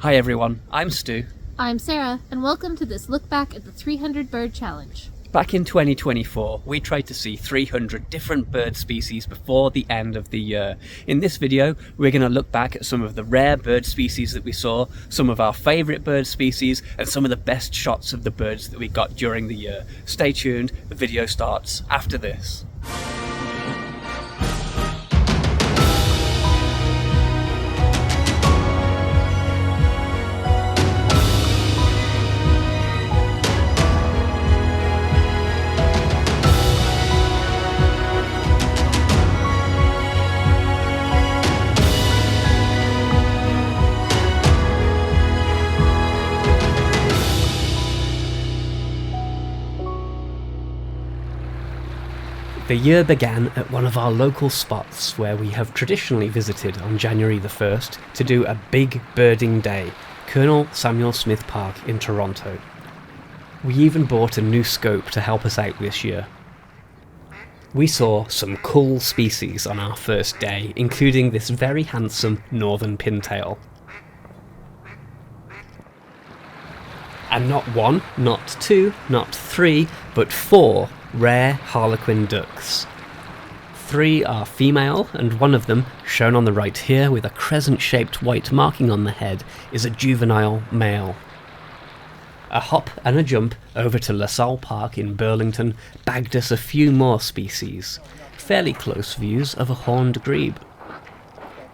Hi everyone, I'm Stu. I'm Sarah, and welcome to this look back at the 300 Bird Challenge. Back in 2024, we tried to see 300 different bird species before the end of the year. In this video, we're going to look back at some of the rare bird species that we saw, some of our favourite bird species, and some of the best shots of the birds that we got during the year. Stay tuned, the video starts after this. The year began at one of our local spots where we have traditionally visited on January the 1st to do a big birding day, Colonel Samuel Smith Park in Toronto. We even bought a new scope to help us out this year. We saw some cool species on our first day, including this very handsome northern pintail. And not one, not two, not three, but four rare harlequin ducks. 3 are female, and one of them, shown on the right here with a crescent-shaped white marking on the head, is a juvenile male. A hop and a jump over to LaSalle Park in Burlington bagged us a few more species, fairly close views of a horned grebe.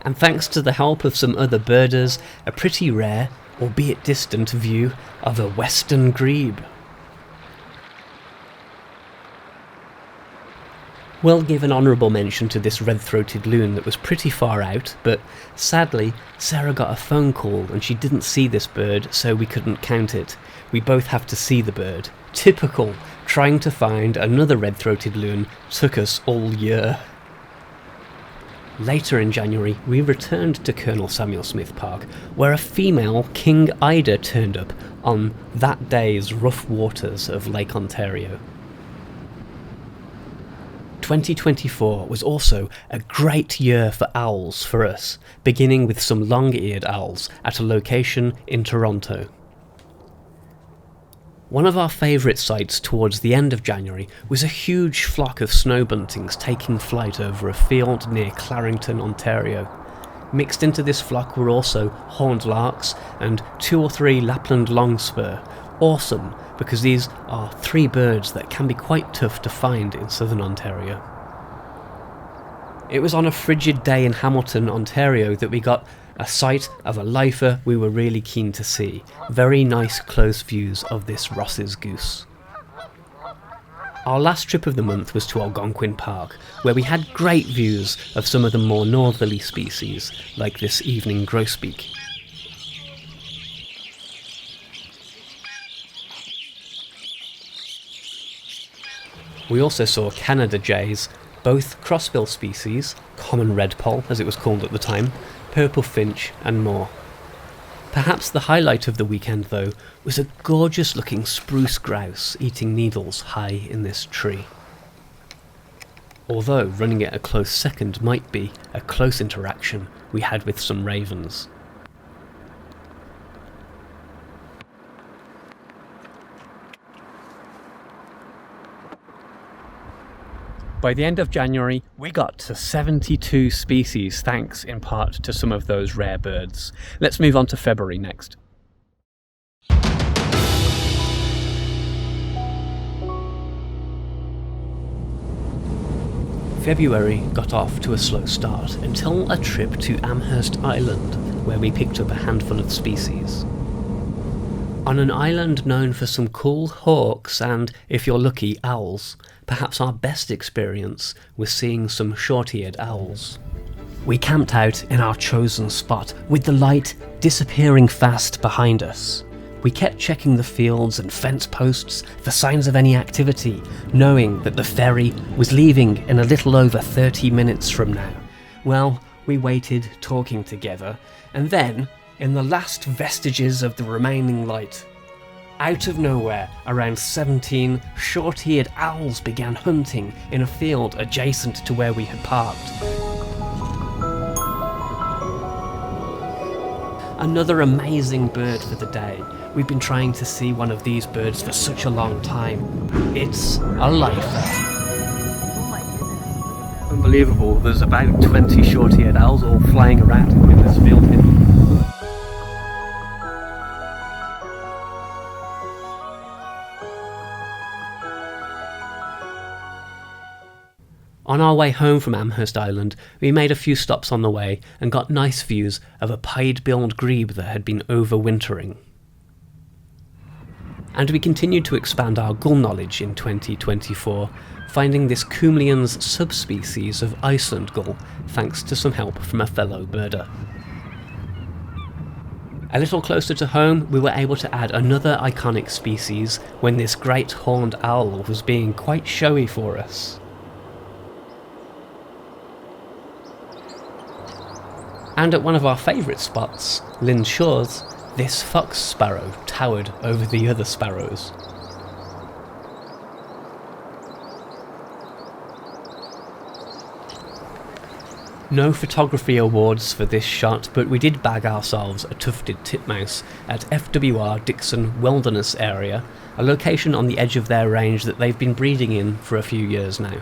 And thanks to the help of some other birders, a pretty rare, albeit distant view of a western grebe. We'll give an honourable mention to this red-throated loon that was pretty far out, but sadly, Sarah got a phone call and she didn't see this bird, so we couldn't count it. We both have to see the bird. Typical, trying to find another red-throated loon took us all year. Later in January, we returned to Colonel Samuel Smith Park, where a female king eider turned up on that day's rough waters of Lake Ontario. 2024 was also a great year for owls for us, beginning with some long-eared owls at a location in Toronto. One of our favourite sights towards the end of January was a huge flock of snowbuntings taking flight over a field near Clarington, Ontario. Mixed into this flock were also horned larks and 2 or 3 Lapland longspur. Awesome, because these are 3 birds that can be quite tough to find in southern Ontario. It was on a frigid day in Hamilton, Ontario that we got a sight of a lifer we were really keen to see. Very nice close views of this Ross's goose. Our last trip of the month was to Algonquin Park, where we had great views of some of the more northerly species, like this evening grosbeak. We also saw Canada jays, both crossbill species, common redpoll as it was called at the time, purple finch and more. Perhaps the highlight of the weekend though was a gorgeous looking spruce grouse eating needles high in this tree. Although running it a close second might be a close interaction we had with some ravens. By the end of January, we got to 72 species, thanks in part to some of those rare birds. Let's move on to February next. February got off to a slow start until a trip to Amherst Island, where we picked up a handful of species. On an island known for some cool hawks and, if you're lucky, owls, perhaps our best experience was seeing some short-eared owls. We camped out in our chosen spot, with the light disappearing fast behind us. We kept checking the fields and fence posts for signs of any activity, knowing that the ferry was leaving in a little over 30 minutes from now. Well, we waited, talking together, and then, in the last vestiges of the remaining light, out of nowhere, around 17 short-eared owls began hunting in a field adjacent to where we had parked. Another amazing bird for the day. We've been trying to see one of these birds for such a long time. It's a lifer. Unbelievable, there's about 20 short-eared owls all flying around in this field here. On our way home from Amherst Island, we made a few stops on the way and got nice views of a pied-billed grebe that had been overwintering. And we continued to expand our gull knowledge in 2024, finding this Kumlian's subspecies of Iceland gull, thanks to some help from a fellow birder. A little closer to home, we were able to add another iconic species when this great horned owl was being quite showy for us. And at one of our favourite spots, Lynn Shores, this fox sparrow towered over the other sparrows. No photography awards for this shot, but we did bag ourselves a tufted titmouse at FWR Dixon Wilderness Area, a location on the edge of their range that they've been breeding in for a few years now.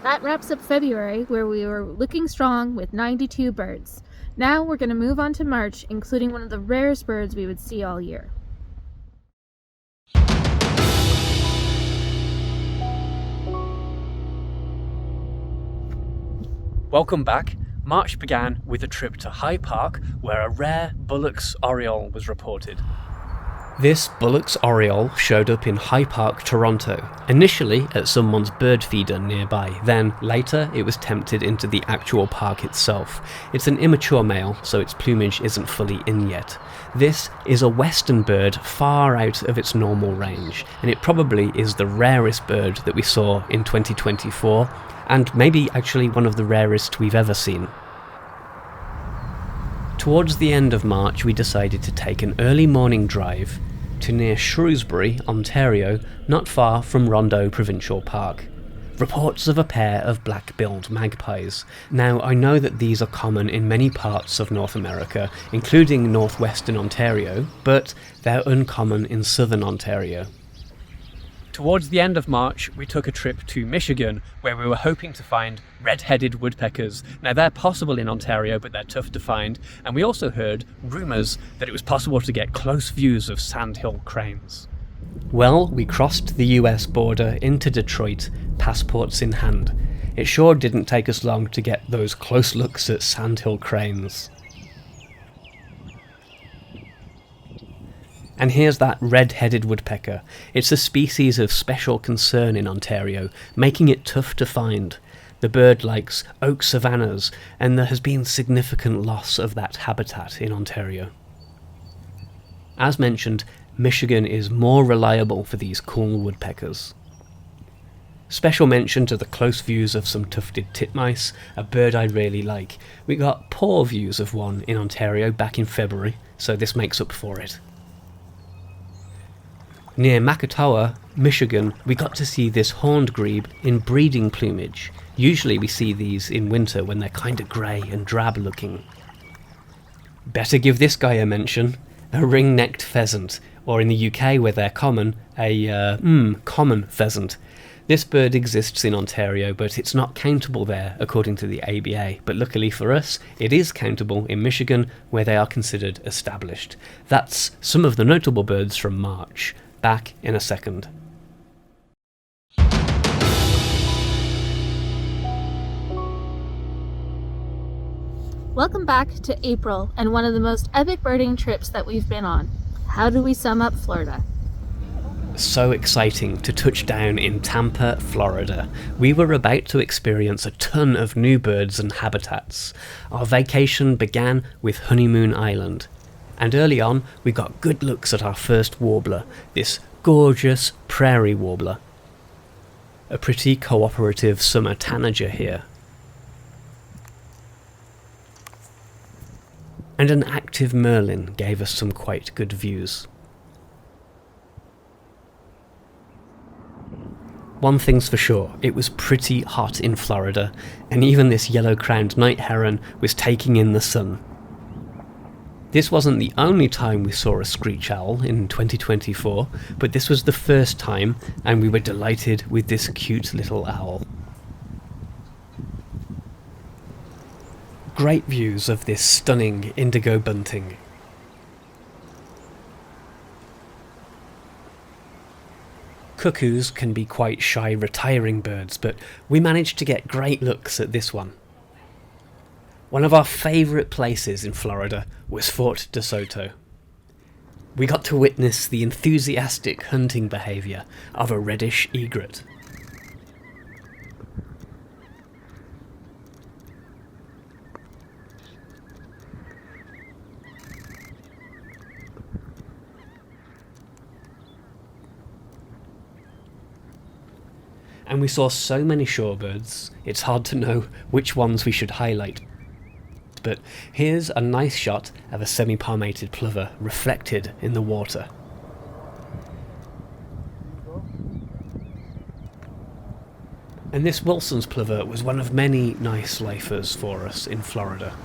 That wraps up February, where we were looking strong with 92 birds. Now we're going to move on to March, including one of the rarest birds we would see all year. Welcome back. March began with a trip to High Park, where a rare Bullock's oriole was reported. This Bullock's oriole showed up in High Park, Toronto, initially at someone's bird feeder nearby, then later it was tempted into the actual park itself. It's an immature male, so its plumage isn't fully in yet. This is a western bird far out of its normal range, and it probably is the rarest bird that we saw in 2024, and maybe actually one of the rarest we've ever seen. Towards the end of March, we decided to take an early morning drive to near Shrewsbury, Ontario, not far from Rondeau Provincial Park. Reports of a pair of black-billed magpies. Now, I know that these are common in many parts of North America, including northwestern Ontario, but they're uncommon in southern Ontario. Towards the end of March, we took a trip to Michigan, where we were hoping to find red-headed woodpeckers. Now, they're possible in Ontario, but they're tough to find, and we also heard rumours that it was possible to get close views of sandhill cranes. Well, we crossed the US border into Detroit, passports in hand. It sure didn't take us long to get those close looks at sandhill cranes. And here's that red-headed woodpecker. It's a species of special concern in Ontario, making it tough to find. The bird likes oak savannas, and there has been significant loss of that habitat in Ontario. As mentioned, Michigan is more reliable for these cool woodpeckers. Special mention to the close views of some tufted titmice, a bird I really like. We got poor views of one in Ontario back in February, so this makes up for it. Near Macatawa, Michigan, we got to see this horned grebe in breeding plumage. Usually we see these in winter when they're kinda grey and drab looking. Better give this guy a mention, a ring-necked pheasant, or in the UK where they're common, a common pheasant. This bird exists in Ontario, but it's not countable there according to the ABA, but luckily for us, it is countable in Michigan where they are considered established. That's some of the notable birds from March. Back in a second. Welcome back to April and one of the most epic birding trips that we've been on. How do we sum up Florida? So exciting to touch down in Tampa, Florida. We were about to experience a ton of new birds and habitats. Our vacation began with Honeymoon Island. And early on, we got good looks at our first warbler, this gorgeous prairie warbler. A pretty cooperative summer tanager here. And an active merlin gave us some quite good views. One thing's for sure, it was pretty hot in Florida, and even this yellow-crowned night heron was taking in the sun. This wasn't the only time we saw a screech owl in 2024, but this was the first time, and we were delighted with this cute little owl. Great views of this stunning indigo bunting. Cuckoos can be quite shy, retiring birds, but we managed to get great looks at this one. One of our favourite places in Florida was Fort DeSoto. We got to witness the enthusiastic hunting behaviour of a reddish egret. And we saw so many shorebirds, it's hard to know which ones we should highlight. But here's a nice shot of a semi-palmated plover reflected in the water. And this Wilson's plover was one of many nice lifers for us in Florida.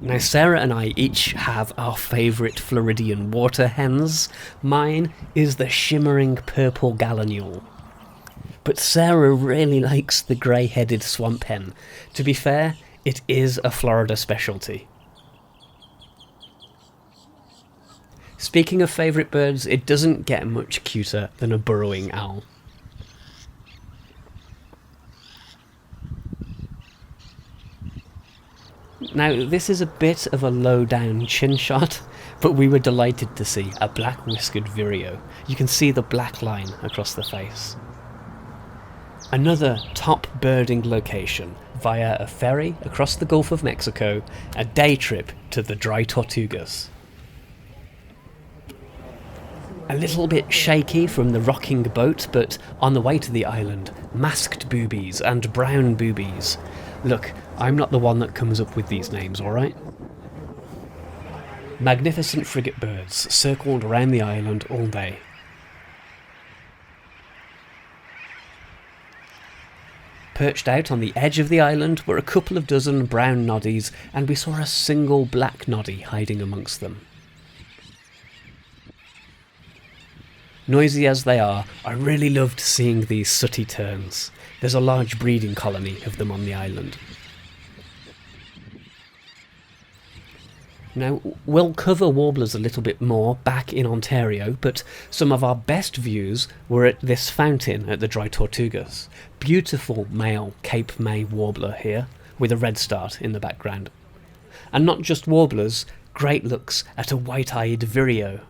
Now Sarah and I each have our favourite Floridian water hens. Mine is the shimmering purple gallinule. But Sarah really likes the grey-headed swamp hen. To be fair, it is a Florida specialty. Speaking of favourite birds, it doesn't get much cuter than a burrowing owl. Now, this is a bit of a low-down chin shot, but we were delighted to see a black-whiskered vireo. You can see the black line across the face. Another top birding location via a ferry across the Gulf of Mexico, a day trip to the Dry Tortugas. A little bit shaky from the rocking boat, but on the way to the island, masked boobies and brown boobies. Look, I'm not the one that comes up with these names, alright? Magnificent frigate birds circled around the island all day. Perched out on the edge of the island were a couple of dozen brown noddies, and we saw a single black noddy hiding amongst them. Noisy as they are, I really loved seeing these sooty terns. There's a large breeding colony of them on the island. Now, we'll cover warblers a little bit more back in Ontario, but some of our best views were at this fountain at the Dry Tortugas. Beautiful male Cape May warbler here, with a redstart in the background. And not just warblers, great looks at a white-eyed vireo.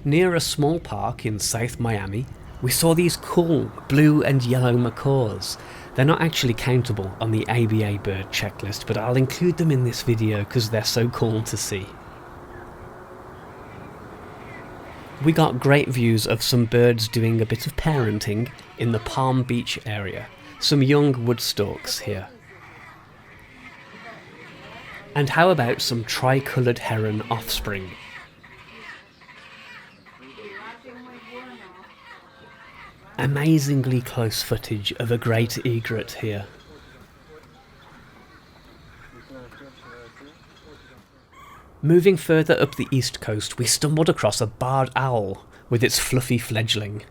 Near a small park in South Miami, we saw these cool blue and yellow macaws. They're not actually countable on the ABA bird checklist, but I'll include them in this video because they're so cool to see. We got great views of some birds doing a bit of parenting in the Palm Beach area. Some young wood-storks here. And how about some tricoloured heron offspring? Amazingly close footage of a great egret here. Moving further up the east coast, we stumbled across a barred owl with its fluffy fledgling.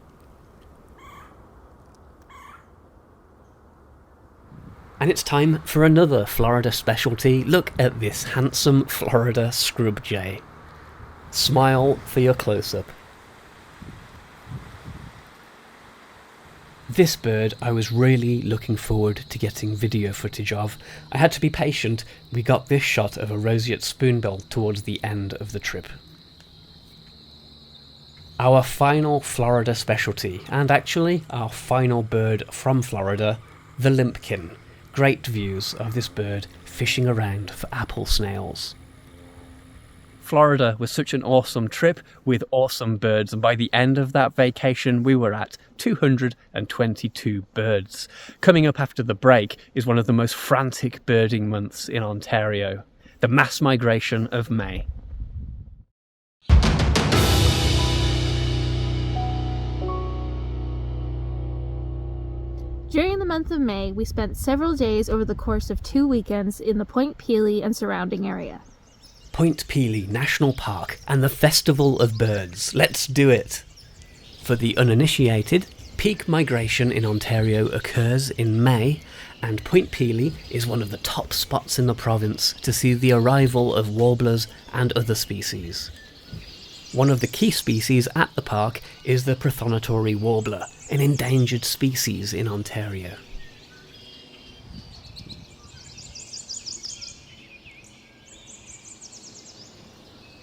And it's time for another Florida specialty. Look at this handsome Florida scrub jay. Smile for your close-up. This bird I was really looking forward to getting video footage of. I had to be patient. We got this shot of a roseate spoonbill towards the end of the trip. Our final Florida specialty, and actually our final bird from Florida, the limpkin. Great views of this bird fishing around for apple snails. Florida was such an awesome trip with awesome birds, and by the end of that vacation we were at 222 birds. Coming up after the break is one of the most frantic birding months in Ontario, the mass migration of May. During the month of May, we spent several days over the course of 2 weekends in the Point Pelee and surrounding area. Point Pelee National Park and the Festival of Birds. Let's do it! For the uninitiated, peak migration in Ontario occurs in May, and Point Pelee is one of the top spots in the province to see the arrival of warblers and other species. One of the key species at the park is the prothonotary warbler, an endangered species in Ontario.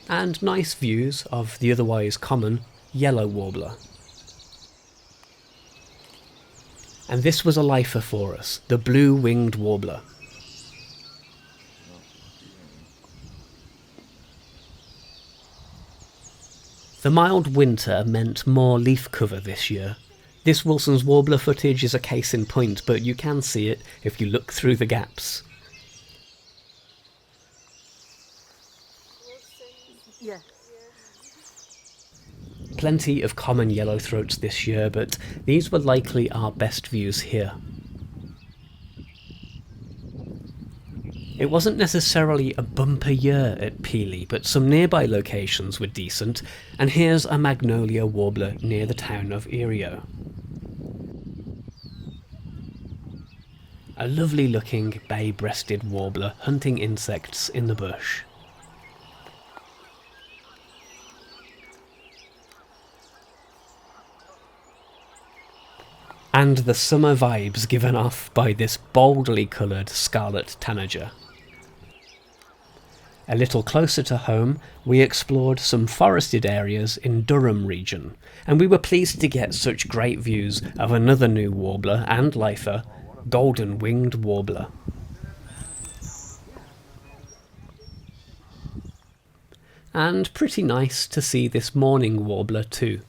And nice views of the otherwise common yellow warbler. And this was a lifer for us, the blue-winged warbler. The mild winter meant more leaf cover this year. This Wilson's warbler footage is a case in point, but you can see it if you look through the gaps. Yeah. Plenty of common yellowthroats this year, but these were likely our best views here. It wasn't necessarily a bumper year at Pelee, but some nearby locations were decent, and here's a magnolia warbler near the town of Erio. A lovely looking bay-breasted warbler hunting insects in the bush. And the summer vibes given off by this boldly coloured scarlet tanager. A little closer to home, we explored some forested areas in Durham region, and we were pleased to get such great views of another new warbler and lifer, golden-winged warbler. And pretty nice to see this morning warbler too.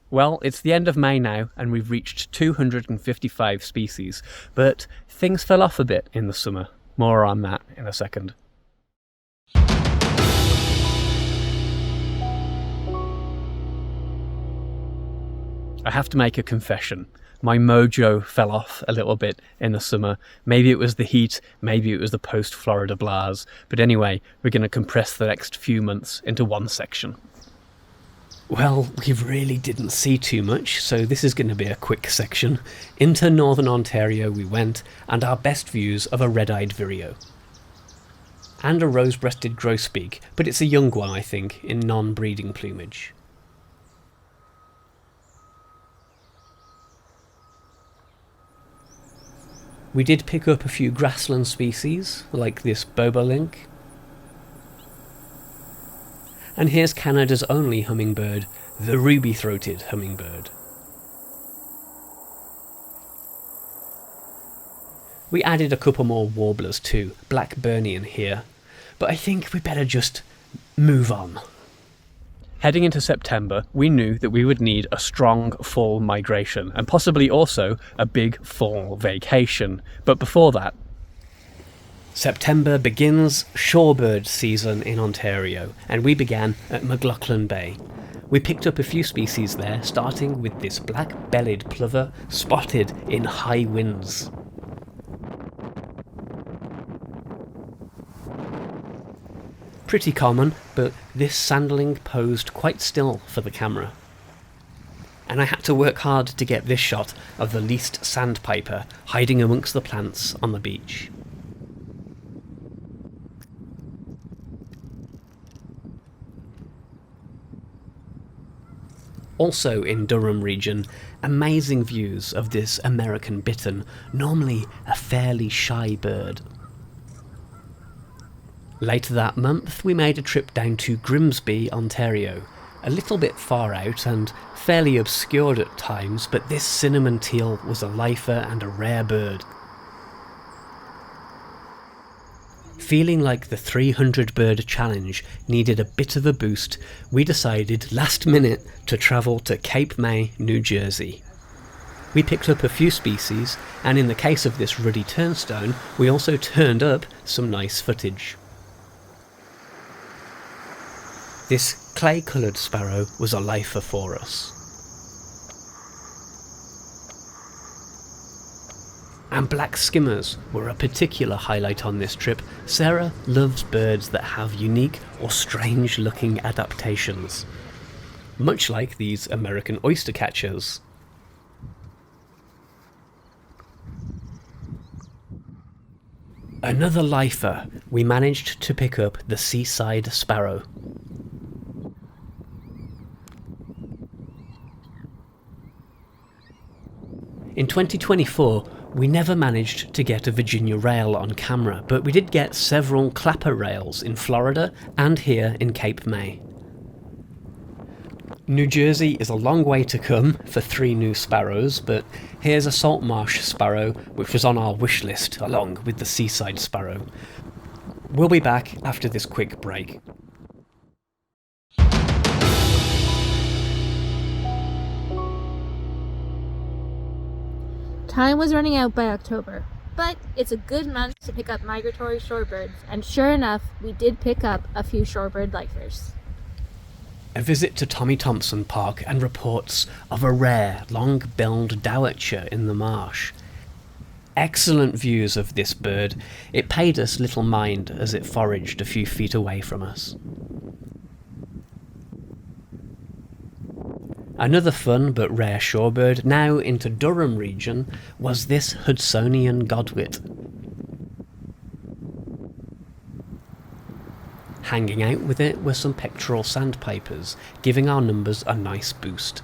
Well, it's the end of May now, and we've reached 255 species, but things fell off a bit in the summer. More on that in a second. I have to make a confession. My mojo fell off a little bit in the summer. Maybe it was the heat, maybe it was the post-Florida blahs, but anyway, we're going to compress the next few months into one section. Well, we really didn't see too much, so this is going to be a quick section. Into northern Ontario we went, and our best views of a red-eyed vireo. And a rose-breasted grosbeak, but it's a young one, I think, in non-breeding plumage. We did pick up a few grassland species, like this bobolink. And here's Canada's only hummingbird, the ruby-throated hummingbird. We added a couple more warblers too, Blackburnian here, but I think we better just move on. Heading into September, we knew that we would need a strong fall migration, and possibly also a big fall vacation, but before that, September begins shorebird season in Ontario, and we began at McLaughlin Bay. We picked up a few species there, starting with this black-bellied plover spotted in high winds. Pretty common, but this sandling posed quite still for the camera. And I had to work hard to get this shot of the least sandpiper hiding amongst the plants on the beach. Also in Durham region, amazing views of this American bittern, normally a fairly shy bird. Later that month we made a trip down to Grimsby, Ontario, a little bit far out and fairly obscured at times, but this cinnamon teal was a lifer and a rare bird. Feeling like the 300 bird challenge needed a bit of a boost, we decided last minute to travel to Cape May, New Jersey. We picked up a few species, and in the case of this ruddy turnstone, we also turned up some nice footage. This clay-coloured sparrow was a lifer for us. And black skimmers were a particular highlight on this trip. Sarah loves birds that have unique or strange looking adaptations, much like these American oyster catchers. Another lifer, we managed to pick up the seaside sparrow. In 2024, we never managed to get a Virginia rail on camera, but we did get several clapper rails in Florida and here in Cape May. New Jersey is a long way to come for 3 new sparrows, but here's a salt marsh sparrow which was on our wish list along with the seaside sparrow. We'll be back after this quick break. Time was running out by October, but it's a good month to pick up migratory shorebirds, and sure enough, we did pick up a few shorebird lifers. A visit to Tommy Thompson Park and reports of a rare long-billed dowitcher in the marsh. Excellent views of this bird. It paid us little mind as it foraged a few feet away from us. Another fun but rare shorebird, now into Durham region, was this Hudsonian godwit. Hanging out with it were some pectoral sandpipers, giving our numbers a nice boost.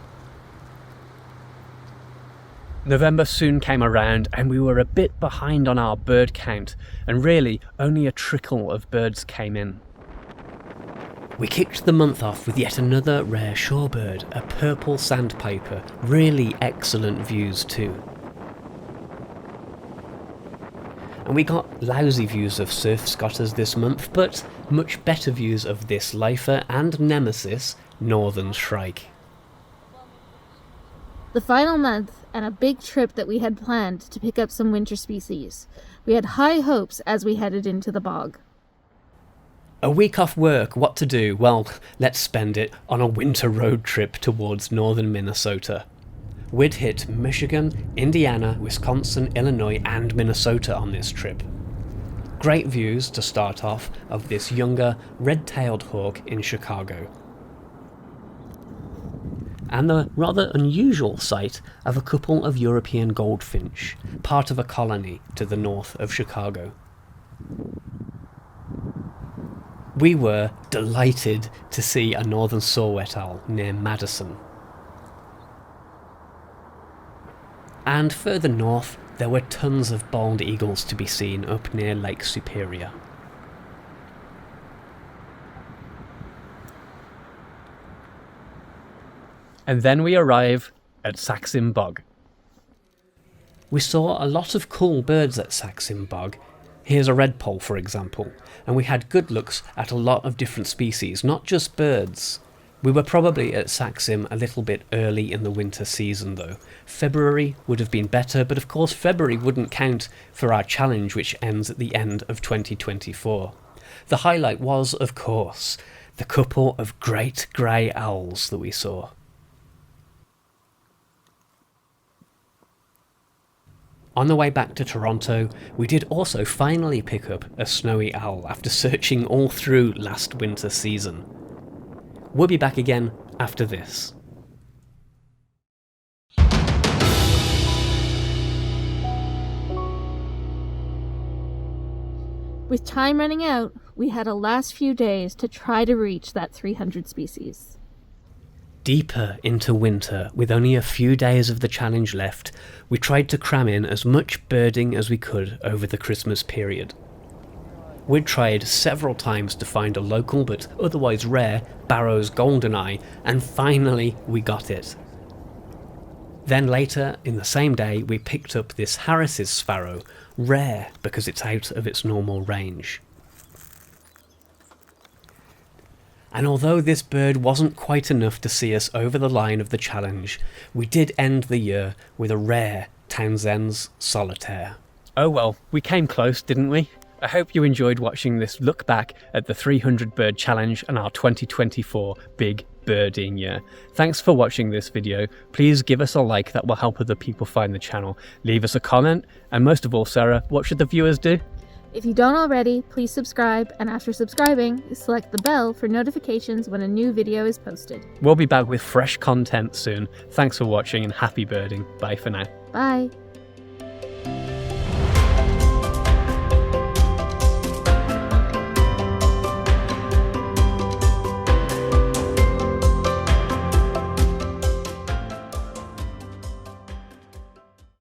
November soon came around and we were a bit behind on our bird count, and really only a trickle of birds came in. We kicked the month off with yet another rare shorebird, a purple sandpiper, really excellent views too. And we got lousy views of surf scotters this month, but much better views of this lifer and nemesis, northern shrike. The final month, and a big trip that we had planned to pick up some winter species. We had high hopes as we headed into the bog. A week off work, what to do? Well, let's spend it on a winter road trip towards northern Minnesota. We'd hit Michigan, Indiana, Wisconsin, Illinois and Minnesota on this trip. Great views to start off of this younger red-tailed hawk in Chicago. And the rather unusual sight of a couple of European goldfinch, part of a colony to the north of Chicago. We were delighted to see a northern saw-whet owl near Madison. And further north, there were tons of bald eagles to be seen up near Lake Superior. And then we arrive at Saxon Bog. We saw a lot of cool birds at Saxon Bog. Here's a redpoll, for example, and we had good looks at a lot of different species, not just birds. We were probably at Saxon a little bit early in the winter season though. February would have been better, but of course February wouldn't count for our challenge which ends at the end of 2024. The highlight was, of course, the couple of great grey owls that we saw. On the way back to Toronto, we did also finally pick up a snowy owl after searching all through last winter season. We'll be back again after this. With time running out, we had a last few days to try to reach that 300 species. Deeper into winter, with only a few days of the challenge left, we tried to cram in as much birding as we could over the Christmas period. We'd tried several times to find a local but otherwise rare Barrow's goldeneye, and finally we got it. Then later, in the same day, we picked up this Harris's sparrow, rare because it's out of its normal range. And although this bird wasn't quite enough to see us over the line of the challenge, we did end the year with a rare Townsend's solitaire. Oh well, we came close, didn't we? I hope you enjoyed watching this look back at the 300 bird challenge and our 2024 big birding ya. Thanks for watching this video. Please give us a like, that will help other people find the channel. Leave us a comment, and most of all, Sarah, what should the viewers do? If you don't already, please subscribe, and after subscribing, select the bell for notifications when a new video is posted. We'll be back with fresh content soon. Thanks for watching and happy birding. Bye for now. Bye!